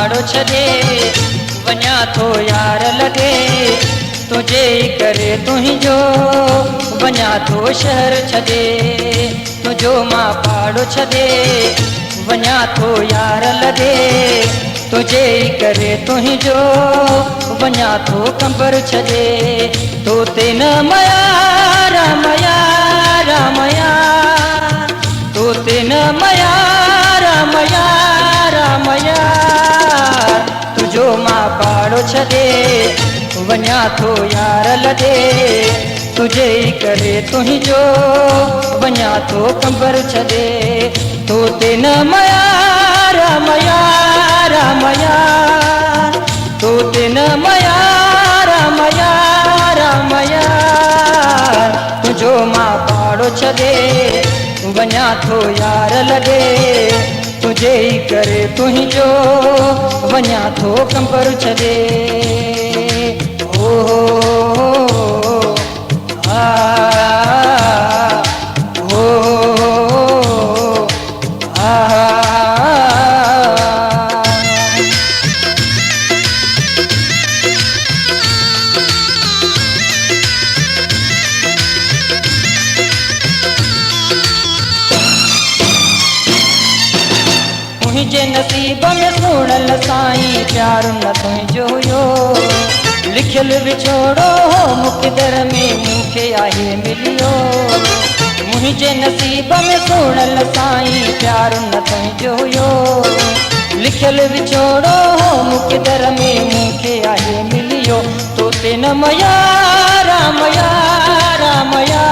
पाड़ो छे वञा थो यार लगे तुझे करे तुही जो वञा थो शहर छे तुझो मां पाड़ो छे वञा थो यार लगे तुझे करे तुही जो वञा थो कंबर छे तो ते न मया रामया रामया तो ते न मया रामया रामया तुझो मां पाड़ो छे वञा थो यार लगे तुझे करे तुही जो वञा थो कंबर छे तो ते न मया रामया रामया तो ते न मया रामया रामया तुझो मां पाड़ो छे वञा थो यार लगे तुझे करे तुही जो वञा थो कंबर छे मुझे नसीब में सुनल साईं प्यार न तुझो यो लिखल विछोड़ो मुकदर में मुखे आहे मिलियो मुझे नसीब में सुनल साईं प्यार न तुझो यो लिखल विछोड़ो मुकदर में मुखे आहे मिलियो तो ते न मया रामया रामया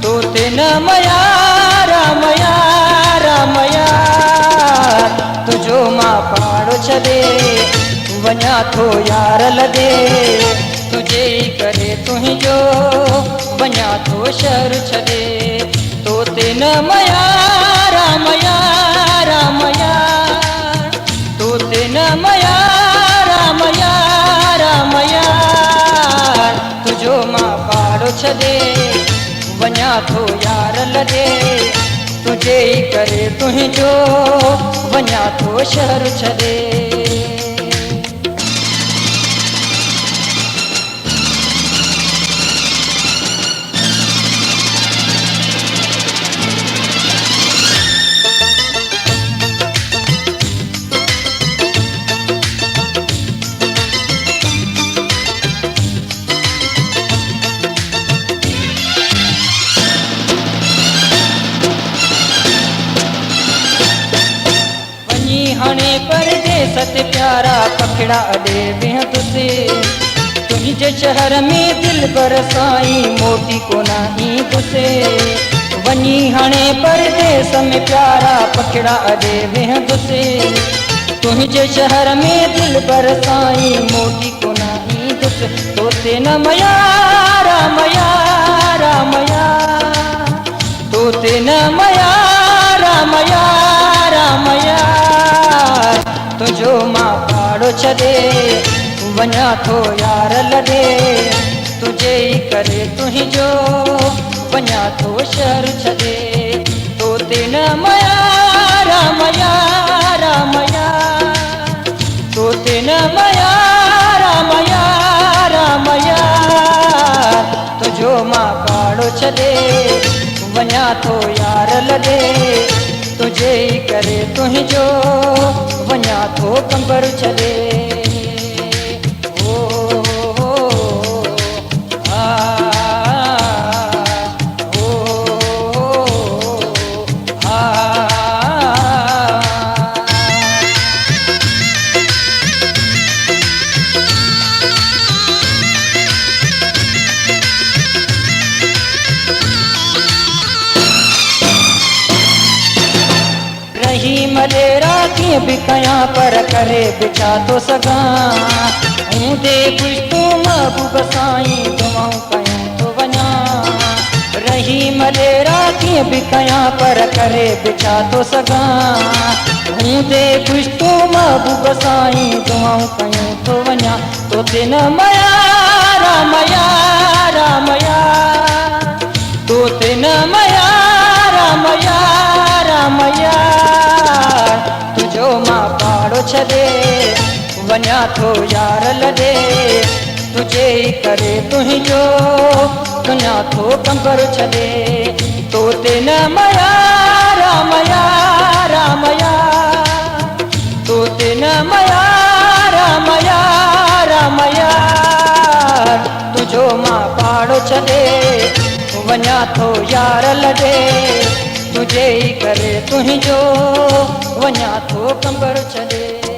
तो ते न मया रामया रामया तुझो मां पाड़ो छे वञा थो यार लगे तुझे करे तुही जो वञा थो शहर छे तो ते न मया रामया रामया तो ते न मया रामया रामया तुझो मां पाड़ो छे वञा थो यार लगे तुझे करे तुही जो वञा थो शहर छे हाणे परदेस ते प्यारा पखड़ा अॾे वेह तुसे तुंहिंजे शहर में दिल बरसाई मोटी कोना ही तुसे वञी हाणे परदेस में प्यारा पखड़ा अॾे वेह तुसे तुंहिंजे शहर में दिल बरसाई मोटी कोना ही तुसे तो ते न मया रामया रामया तो ते न मया रामया रामया तुझो मां पाड़ो छे वञा थो यार लगे तुझे करे तुही जो वञा थो शहर छे तो ते न मया रामया रामया तो ते न मया रामया रामया तुझो मां पाड़ो छे वञा थो यार लगे तुझे करे तुही जो वञा थो कंबर छे मलेरा कीअं भी कया पर करे बिछा तो सगा हूंदे कुछ तू महबूब साईं दुआऊं कयूं तो वञा रही मलेरा कीअं भी कया पर करे बिछा तो सगा हूंदे कुछ तू महबूब साईं दुआऊं कयूं तो वञा तो ते न मया रामया रामया तो ते न मया रामया रामया तुझो मां पाड़ो छे छॾे वञा थो यार लॾे तुझे ई करे तुंहिंजो वञा थो कंबर छॾे तो ते न मया रामया रामया तो ते न मया रामया रामया तुझो मां पाड़ो छॾे वञा थो यार लॾे तुझे ई करे तुंहिंजो वञा थो कंबर छॾे